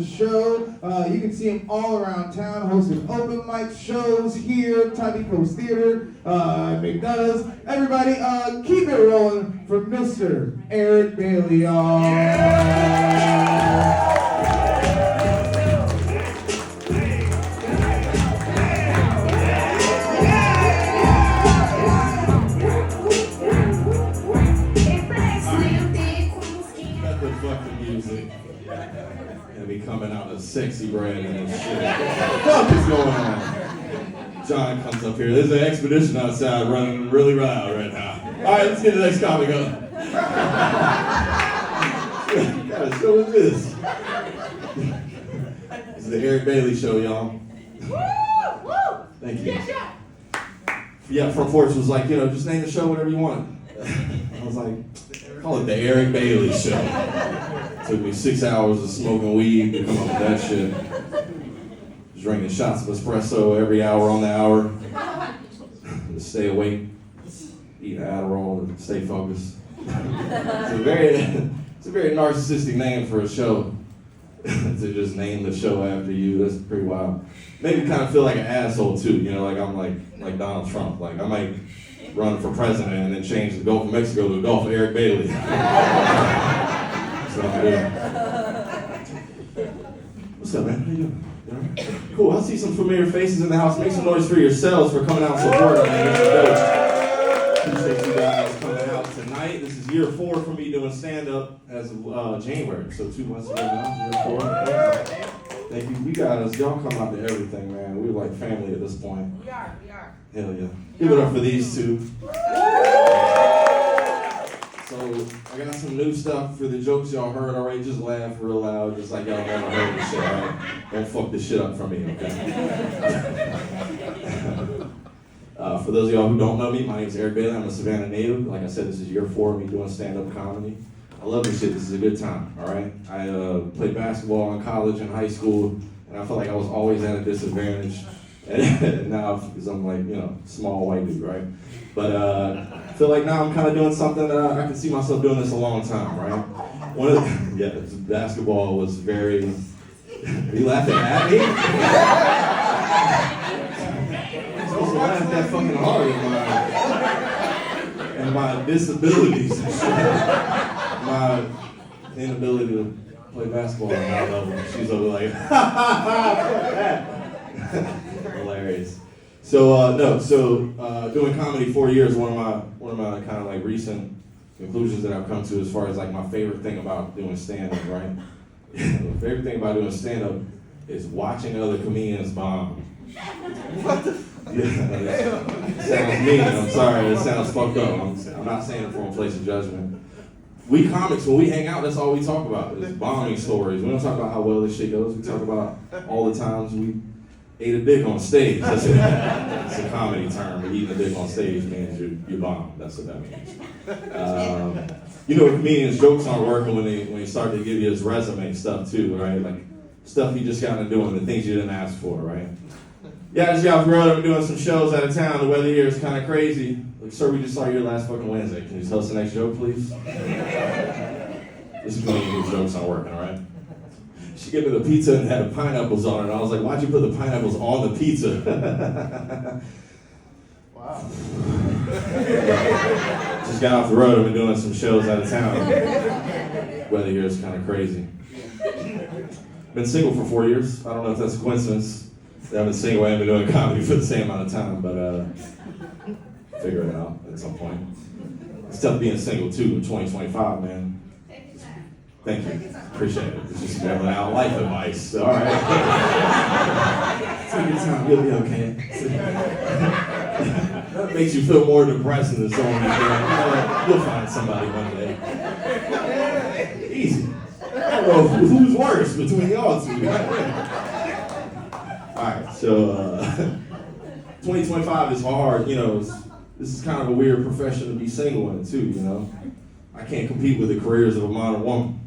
the show. You can see him all around town, hosting open mic shows here, Tiny Coast Theater, McDonald's. Everybody, keep it rolling for Mr. Eric Bailey, y'all. And be coming out of sexy brand and shit. What the fuck is going on? John comes up here. There's an expedition outside running really loud right now. All right, let's get the next comic up. What kind of show is this? This is the Eric Bailey Show, y'all. Thank you. Yeah, from Porch was like, just name the show whatever you want. I was like, call it the Eric Bailey Show. Took me 6 hours of smoking weed to come up with that shit. Drinking shots of espresso every hour on the hour. To stay awake. Eat Adderall to stay focused. It's a very narcissistic name for a show. To just name the show after you, that's pretty wild. Made me kind of feel like an asshole too, like I'm like Donald Trump. Like I might run for president and then change the Gulf of Mexico to the Gulf of Eric Bailey. So, what's up, man? How you doing? Cool, I see some familiar faces in the house. Make some noise for yourselves for coming out and supporting me. Appreciate you guys coming out tonight. This is year 4 for me doing stand-up as of January. So 2 months ago now, year 4. Thank you. You guys, y'all come out to everything, man. We're like family at this point. We are. Hell yeah. Give it up for these two. So I got some new stuff for the jokes y'all heard already. Just laugh real loud, just like y'all never heard this shit. Right? Don't fuck this shit up for me, okay? For those of y'all who don't know me, my name is Eric Bailey. I'm a Savannah native. Like I said, this is year 4 of me doing stand-up comedy. I love this shit. This is a good time, all right? I played basketball in college and high school, and I felt like I was always at a disadvantage. And now, because I'm like, small white dude, right? But I feel like now I'm kind of doing something that I can see myself doing this a long time, right? Basketball was very. Are you laughing at me? I'm supposed to laugh that fucking hard at my disabilities and shit. My inability to play basketball at a high level. She's over like, fuck that. Hilarious. So doing comedy 4 years. One of my kind of like recent conclusions that I've come to as far as like my favorite thing about doing stand-up, right? The favorite thing about doing stand-up is watching other comedians bomb. What the? Yeah, sounds mean. I'm sorry. It sounds fucked up. I'm not saying it from a place of judgment. We comics, when we hang out, that's all we talk about is bombing stories. We don't talk about how well this shit goes. We talk about all the times we ate a dick on stage. That's a comedy term. Eating a dick on stage means you bomb. That's what that means. Comedians' jokes aren't working when they start to give you his resume stuff too, right? Like stuff you just got to do and the things you didn't ask for, right? Yeah, I just got off the road. I've been doing some shows out of town. The weather here is kind of crazy. Like, sir, we just saw you here last fucking Wednesday. Can you tell us the next joke, please? This is when your jokes aren't working, all right? She gave me the pizza and had pineapples on it. And I was like, why'd you put the pineapples on the pizza? Wow. Just got off the road. I've been doing some shows out of town. Weather here is kind of crazy. Been single for 4 years. I don't know if that's a coincidence. I've been single and been doing comedy for the same amount of time, but figure it out at some point. It's tough being single too in 2025, man. Thank you. Appreciate it. It's just out life advice. All right. Take your time. You'll be okay. That makes you feel more depressed than someone you'll find somebody one day. Easy. I don't know who's worse between y'all two. Alright, so 2025 is hard, this is kind of a weird profession to be single in too, I can't compete with the careers of a modern woman.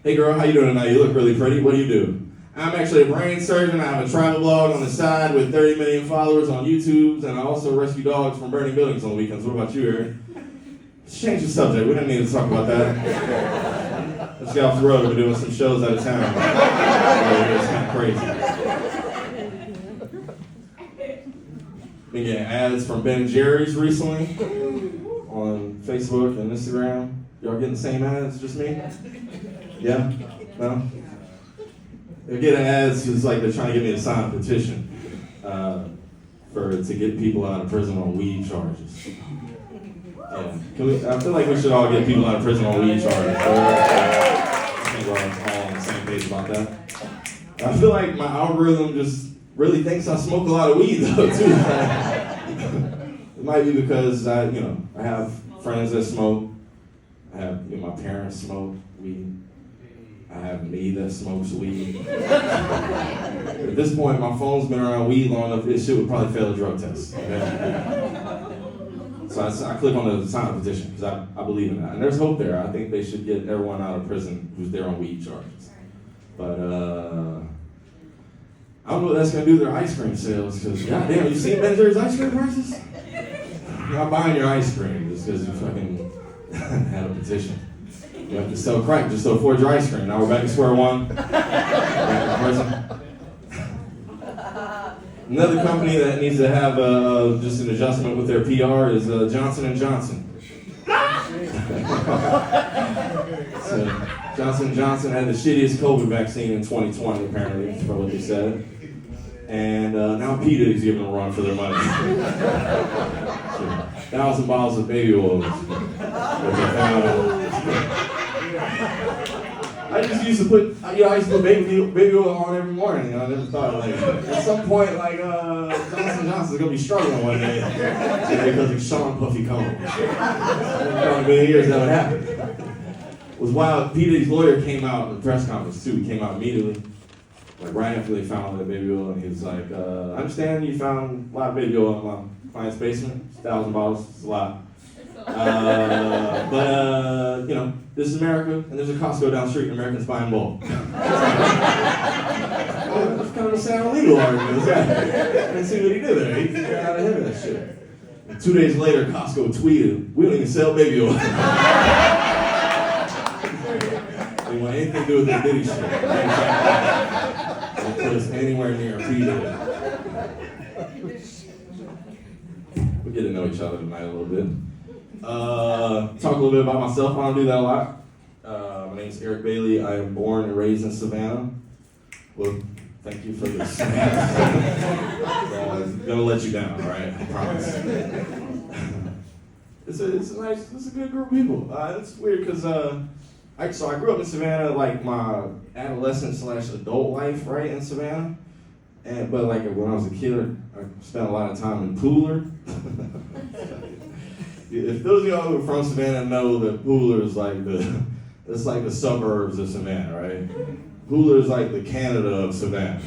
Hey girl, how you doing tonight? You look really pretty. What do you do? I'm actually a brain surgeon. I have a travel blog on the side with 30 million followers on YouTube, and I also rescue dogs from burning buildings on the weekends. What about you, Eric? Let's change the subject. We didn't need to talk about that. Let's get off the road. We're doing some shows out of town. It's kind of crazy. Been getting ads from Ben & Jerry's recently on Facebook and Instagram. Y'all getting the same ads, just me? Yeah? No? They're getting ads because like they're trying to get me to sign a petition to get people out of prison on weed charges. Yeah. I feel like we should all get people out of prison on weed charges. I think we're all on the same page about that. I feel like my algorithm just really thinks I smoke a lot of weed though too. It might be because I have friends that smoke. I have my parents smoke weed. I have me that smokes weed. At this point, my phone's been around weed long enough. This shit would probably fail a drug test. Okay? So I click on the sign up petition because I believe in that, and there's hope there. I think they should get everyone out of prison who's there on weed charges. But I don't know what that's gonna do to their ice cream sales. Because goddamn, you seen Ben & Jerry's ice cream prices? You're not buying your ice cream just because you fucking had a petition. You have to sell crack just to afford your ice cream. Now we're back to square one. Back in prison. Another company that needs to have just an adjustment with their PR is Johnson & Johnson. So, Johnson & Johnson had the shittiest COVID vaccine in 2020, apparently, for what they said. And now PETA's giving them a run for their money. 1,000 bottles of baby oil. I just used to put, I used to put baby oil on every morning. I never thought, like, at some point, like, Johnson & Johnson's gonna be struggling one day because of Sean Puffy Combs. In a million years that would happen. It was wild. PETA's lawyer came out at the press conference too. He came out immediately, like right after they found the baby oil, and he was like, I understand you found a lot of baby oil in my client's basement. 1,000 bottles, it's a lot. But this is America, and there's a Costco down the street, and Americans buy in bulk. That's kind of a sound legal argument. I didn't see what he did there. He got out ahead of that shit. And 2 days later, Costco tweeted, "We don't even sell baby oil." They want anything to do with that Diddy shit. Don't put us anywhere near PETA. We get to know each other tonight a little bit. Talk a little bit about myself. I don't do that a lot. My name is Eric Bailey. I am born and raised in Savannah. Well, thank you for this. I'm gonna let you down, all right? I promise. It's a good group of people. It's weird because I grew up in Savannah, like my adolescent/adult life, right in Savannah. But like when I was a kid, I spent a lot of time in Pooler. If those of y'all who are from Savannah know that Pooler is like it's like the suburbs of Savannah, right? Pooler is like the Canada of Savannah.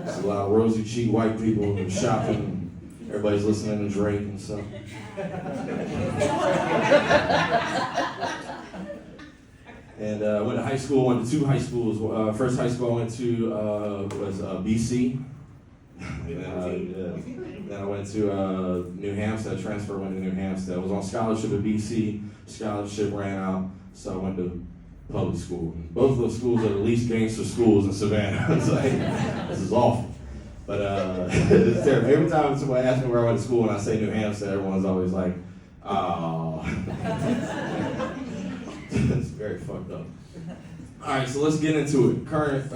There's a lot of rosy cheeked white people who are shopping. Everybody's listening to Drake and stuff. And I went to high school, went to two high schools. First high school I went to was BC. Then I went to New Hampstead, transferred, went to New Hampstead. I was on scholarship at BC, scholarship ran out, so I went to public school. Both of those schools are the least gangster schools in Savannah. It's like, this is awful. But it's terrible. Every time somebody asks me where I went to school and I say New Hampstead, everyone's always like, oh. It's very fucked up. All right, so let's get into it. Current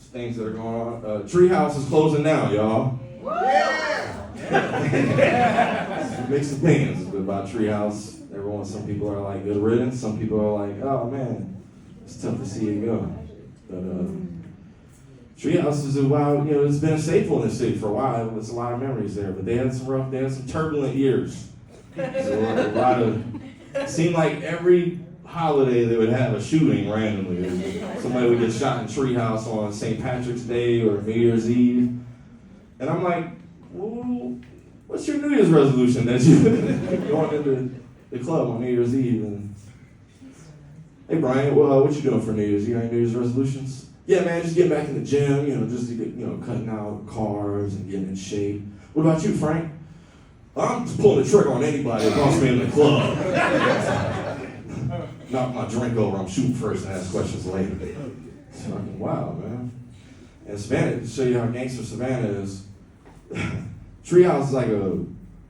things that are going on. Treehouse is closing now, y'all. Yeah. Mixed opinions about Treehouse. Some people are like good riddance. Some people are like, oh man, it's tough to see it go. But Treehouse is a wild. It's been a staple in the city for a while. There's a lot of memories there. But they had some turbulent years. So a lot of. It seemed like every holiday they would have a shooting randomly. Somebody would get shot in Treehouse on St. Patrick's Day or New Year's Eve. And I'm like, well, what's your New Year's resolution that you going into the club on New Year's Eve? And hey Brian, what you doing for New Year's? You got any New Year's resolutions? Yeah man, just getting back in the gym, just to get, cutting out carbs and getting in shape. What about you, Frank? I'm just pulling the trigger on anybody that wants me in the club. knock my drink over, I'm shooting first and ask questions later. It's fucking wild, man. And Savannah, to show you how gangster Savannah is, Treehouse is like a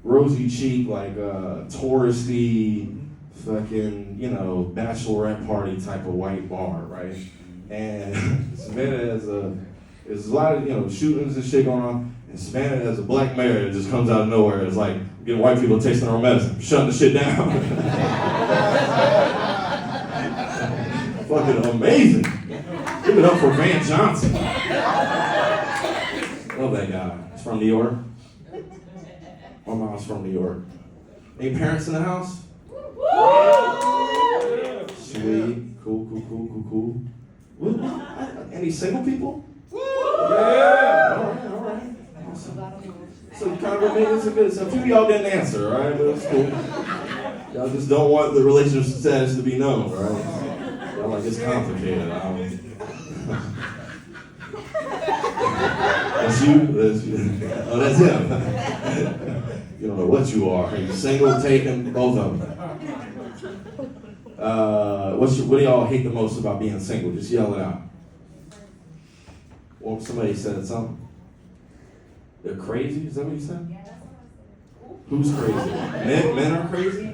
rosy cheek, like touristy, fucking, you know, bachelorette party type of white bar, right? And Savannah has there's a lot of, you know, shootings and shit going on. And Savannah has a black mayor that just comes out of nowhere. It's like getting white people tasting their own medicine, shutting the shit down. Fucking amazing. Give it up for Van Johnson. Love that guy. He's from New York. My mom's from New York. Any parents in the house? Sweet. Cool. Any single people? Yeah. All right. Awesome. So kind of it's a good. So a few of y'all didn't answer, all right? But it's cool. Y'all just don't want the relationship status to be known, right? Y'all like it's complicated. That's you. Oh, that's him. You don't know what you are. Are you single, taken, both of them? What do y'all hate the most about being single? Just yell it out. Well, somebody said something. They're crazy? Is that what you said? Who's crazy? Men are crazy?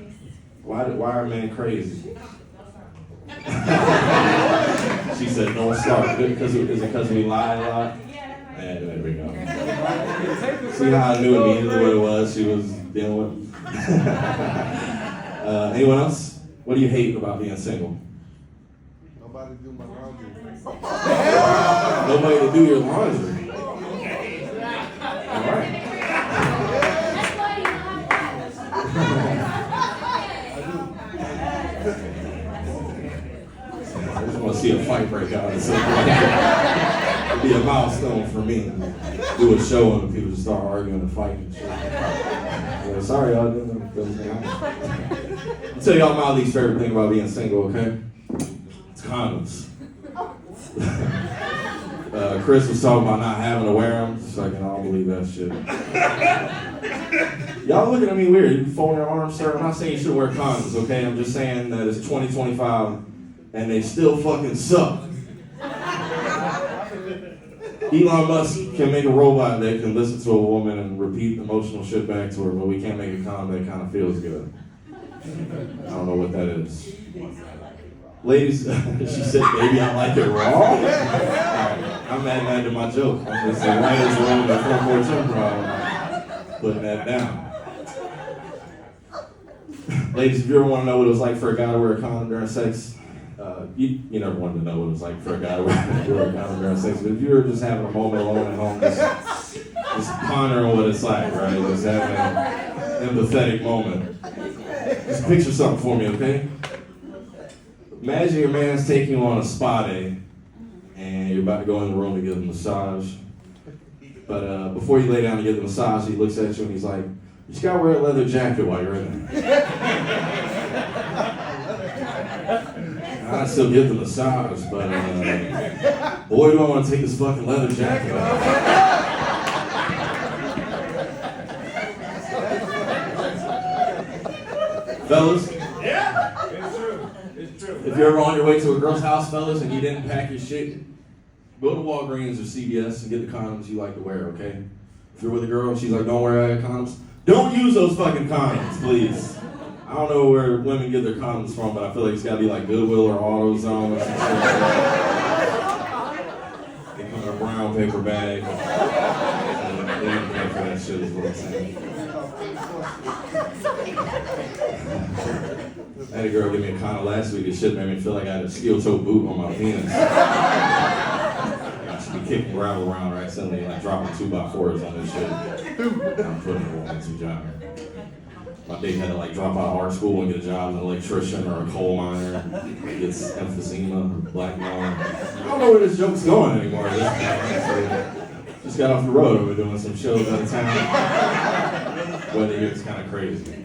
Why are men crazy? She said, don't start. Is it because we lie a lot? Yeah, there we go. See how I knew immediately what it was she was dealing with? Anyone else? What do you hate about being single? Nobody do my laundry. Nobody to do your laundry. All right. I just want to see a fight break out. It'd be a milestone for me. Do a show and people just start arguing and fighting and shit. Well, sorry, y'all didn't I'll tell y'all my least favorite thing about being single, okay? It's condoms. Chris was talking about not having to wear them. It's like, I don't believe that shit. Y'all looking at me weird. You folding your arms, sir. I'm not saying you should wear condoms, okay? I'm just saying that it's 2025 and they still fucking suck. Elon Musk can make a robot that can listen to a woman and repeat emotional shit back to her, but we can't make a condom that kind of feels good. I don't know what that is. Ladies, she said, baby, I like it raw. I'm mad at my joke. I'm just the writer's room in the front porch Improv. Putting that down. Ladies, if you ever want to know what it was like for a guy to wear a condom during sex, you never wanted to know what it was like for a guy to wear a condom during sex, but if you were just having a moment alone at home, just pondering what it's like, right? Just having an empathetic moment. Just picture something for me, okay? Imagine your man's taking you on a spa day, and you're about to go in the room to get a massage. But before you lay down to get the massage, he looks at you and he's like, you just gotta wear a leather jacket while you're in there. I still get the massage, but boy, do I want to take this fucking leather jacket off. Fellas? Yeah, it's true. It's true. If you're ever on your way to a girl's house, fellas, and you didn't pack your shit, go to Walgreens or CVS and get the condoms you like to wear, okay? If you're with a girl and she's like, don't wear condoms, don't use those fucking condoms, please. I don't know where women get their condoms from, but I feel like it's gotta be like Goodwill or AutoZone or some shit like that. They come in a brown paper bag. They didn't pay for that shit is what I'm saying. I had a girl give me a condom last week. This shit made me feel like I had a steel-toe boot on my penis. I should be kicking gravel around right suddenly and like dropping 2x4s on this shit. I'm putting it in a woman's vagina. My date had to like drop out of art school and get a job as an electrician or a coal miner. Gets emphysema or black lung. I don't know where this joke's going anymore. Just got off the road. We're doing some shows out of town. Weather here is kind of crazy.